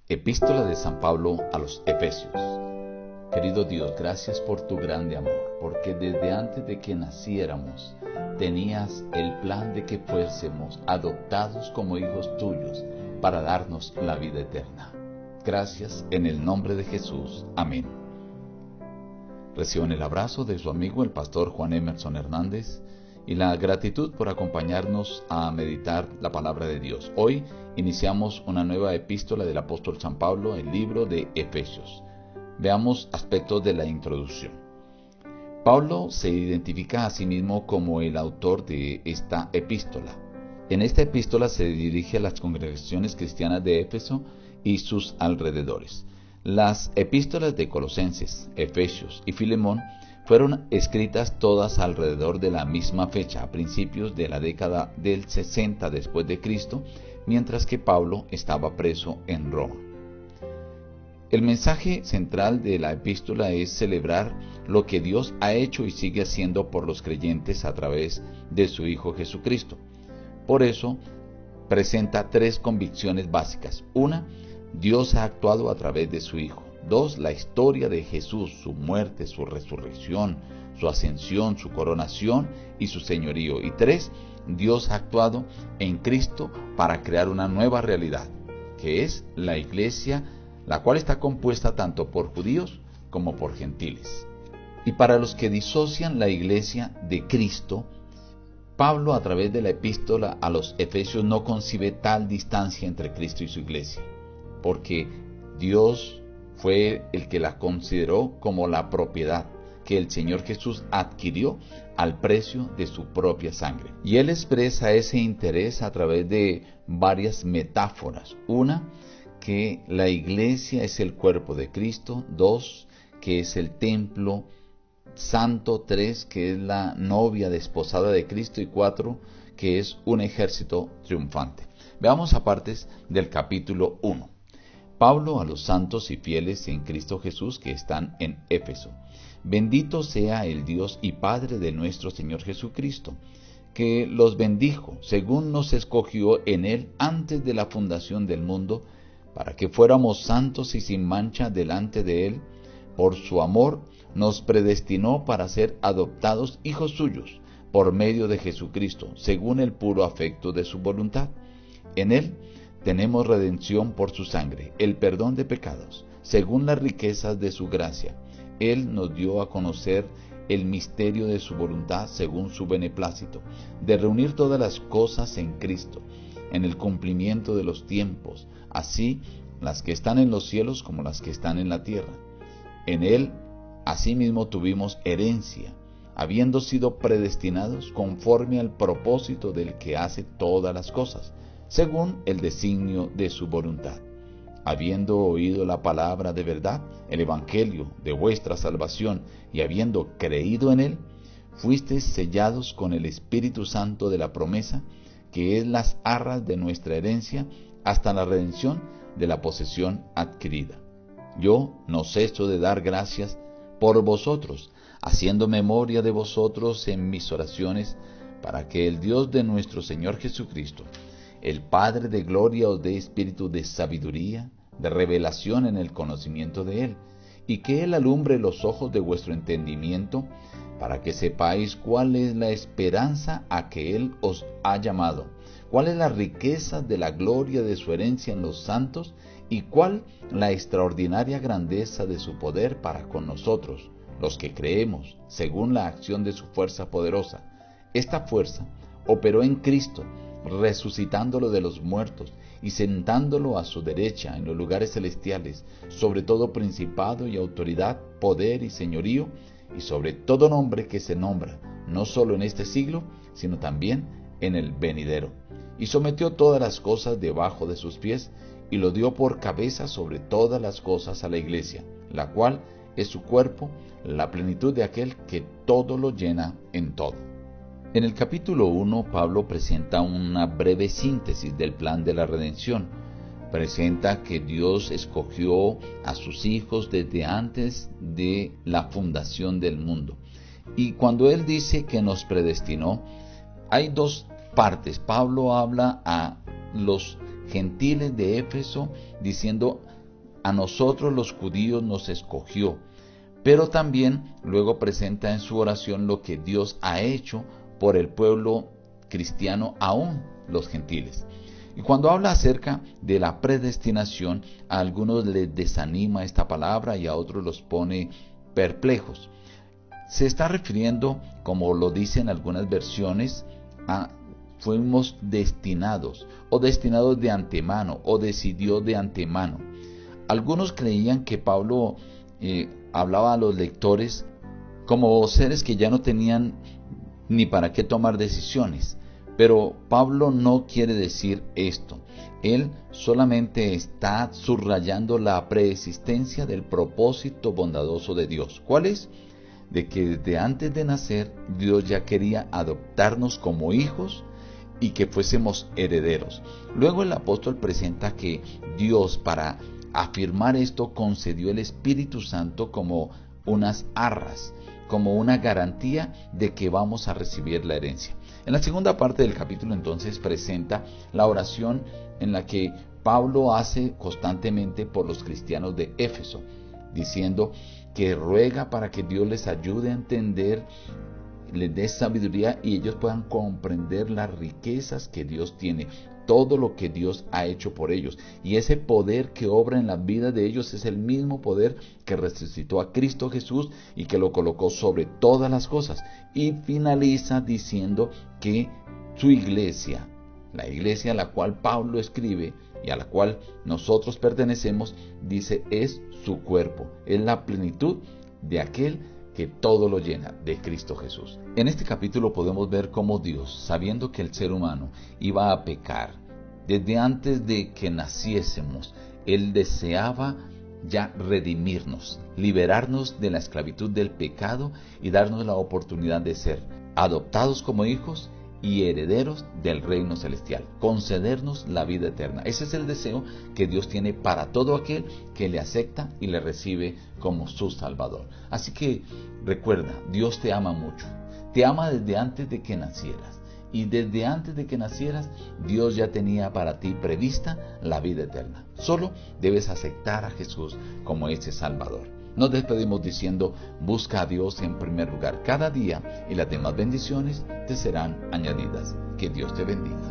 Epístola de San Pablo a los Efesios. Querido Dios, gracias por tu grande amor, porque desde antes de que naciéramos tenías el plan de que fuésemos adoptados como hijos tuyos para darnos la vida eterna. Gracias en el nombre de Jesús. Amén. Reciban el abrazo de su amigo el pastor Juan Emerson Hernández y la gratitud por acompañarnos a meditar la palabra de Dios. Hoy iniciamos una nueva epístola del apóstol San Pablo, el libro de Efesios. Veamos aspectos de la introducción. Pablo se identifica a sí mismo como el autor de esta epístola. En esta epístola se dirige a las congregaciones cristianas de Éfeso y sus alrededores. Las epístolas de Colosenses, Efesios y Filemón fueron escritas todas alrededor de la misma fecha, a principios de la década del 60 después de Cristo, mientras que Pablo estaba preso en Roma. El mensaje central de la epístola es celebrar lo que Dios ha hecho y sigue haciendo por los creyentes a través de su Hijo Jesucristo. Por eso, presenta tres convicciones básicas. Una, Dios ha actuado a través de su Hijo. 2. La historia de Jesús, su muerte, su resurrección, su ascensión, su coronación y su señorío. Y 3. Dios ha actuado en Cristo para crear una nueva realidad, que es la iglesia, la cual está compuesta tanto por judíos como por gentiles. Y para los que disocian la iglesia de Cristo, Pablo a través de la epístola a los Efesios no concibe tal distancia entre Cristo y su iglesia, porque Dios fue el que la consideró como la propiedad que el Señor Jesús adquirió al precio de su propia sangre. Y él expresa ese interés a través de varias metáforas. Una, que la iglesia es el cuerpo de Cristo. 2, que es el templo santo. 3, que es la novia desposada de Cristo. Y 4, que es un ejército triunfante. Veamos apartes del capítulo 1. Pablo a los santos y fieles en Cristo Jesús que están en Éfeso. Bendito sea el Dios y Padre de nuestro Señor Jesucristo, que los bendijo, según nos escogió en Él antes de la fundación del mundo, para que fuéramos santos y sin mancha delante de Él. Por su amor nos predestinó para ser adoptados hijos suyos, por medio de Jesucristo, según el puro afecto de su voluntad. En Él tenemos redención por su sangre, el perdón de pecados, según las riquezas de su gracia. Él nos dio a conocer el misterio de su voluntad, según su beneplácito, de reunir todas las cosas en Cristo, en el cumplimiento de los tiempos, así las que están en los cielos como las que están en la tierra. En Él, asimismo, tuvimos herencia, habiendo sido predestinados conforme al propósito del que hace todas las cosas, según el designio de su voluntad, habiendo oído la palabra de verdad, el evangelio de vuestra salvación, y habiendo creído en él, fuisteis sellados con el Espíritu Santo de la promesa, que es las arras de nuestra herencia, hasta la redención de la posesión adquirida. Yo no ceso de dar gracias por vosotros, haciendo memoria de vosotros en mis oraciones, para que el Dios de nuestro Señor Jesucristo, el Padre de gloria, os dé espíritu de sabiduría, de revelación en el conocimiento de Él, y que Él alumbre los ojos de vuestro entendimiento, para que sepáis cuál es la esperanza a que Él os ha llamado, cuál es la riqueza de la gloria de su herencia en los santos, y cuál la extraordinaria grandeza de su poder para con nosotros, los que creemos, según la acción de su fuerza poderosa. Esta fuerza operó en Cristo, resucitándolo de los muertos y sentándolo a su derecha en los lugares celestiales, sobre todo principado y autoridad, poder y señorío, y sobre todo nombre que se nombra, no solo en este siglo, sino también en el venidero. Y sometió todas las cosas debajo de sus pies, y lo dio por cabeza sobre todas las cosas a la iglesia, la cual es su cuerpo, la plenitud de aquel que todo lo llena en todo. En el capítulo 1, Pablo presenta una breve síntesis del plan de la redención. Presenta que Dios escogió a sus hijos desde antes de la fundación del mundo. Y cuando él dice que nos predestinó, hay dos partes. Pablo habla a los gentiles de Éfeso, diciendo: a nosotros los judíos nos escogió. Pero también luego presenta en su oración lo que Dios ha hecho por el pueblo cristiano, aún los gentiles. Y cuando habla acerca de la predestinación, a algunos les desanima esta palabra y a otros los pone perplejos. Se está refiriendo, como lo dicen algunas versiones, a fuimos destinados, o destinados de antemano, o decidió de antemano. Algunos creían que Pablo hablaba a los lectores como seres que ya no tenían ni para qué tomar decisiones. Pero Pablo no quiere decir esto. Él solamente está subrayando la preexistencia del propósito bondadoso de Dios. ¿Cuál es? De que desde antes de nacer Dios ya quería adoptarnos como hijos y que fuésemos herederos. Luego el apóstol presenta que Dios, para afirmar esto, concedió el Espíritu Santo como unas arras, como una garantía de que vamos a recibir la herencia. En la segunda parte del capítulo entonces presenta la oración en la que Pablo hace constantemente por los cristianos de Éfeso, diciendo que ruega para que Dios les ayude a entender, les dé sabiduría y ellos puedan comprender las riquezas que Dios tiene, todo lo que Dios ha hecho por ellos. Y ese poder que obra en la vida de ellos es el mismo poder que resucitó a Cristo Jesús y que lo colocó sobre todas las cosas. Y finaliza diciendo que su iglesia, la iglesia a la cual Pablo escribe y a la cual nosotros pertenecemos, dice, es su cuerpo, es la plenitud de aquel que todo lo llena, de Cristo Jesús. En este capítulo podemos ver cómo Dios, sabiendo que el ser humano iba a pecar, desde antes de que naciésemos, Él deseaba ya redimirnos, liberarnos de la esclavitud del pecado y darnos la oportunidad de ser adoptados como hijos y herederos del reino celestial, concedernos la vida eterna. Ese es el deseo que Dios tiene para todo aquel que le acepta y le recibe como su Salvador. Así que recuerda, Dios te ama mucho, te ama desde antes de que nacieras, y desde antes de que nacieras Dios ya tenía para ti prevista la vida eterna. Solo debes aceptar a Jesús como ese Salvador. Nos despedimos diciendo: busca a Dios en primer lugar cada día y las demás bendiciones te serán añadidas. Que Dios te bendiga.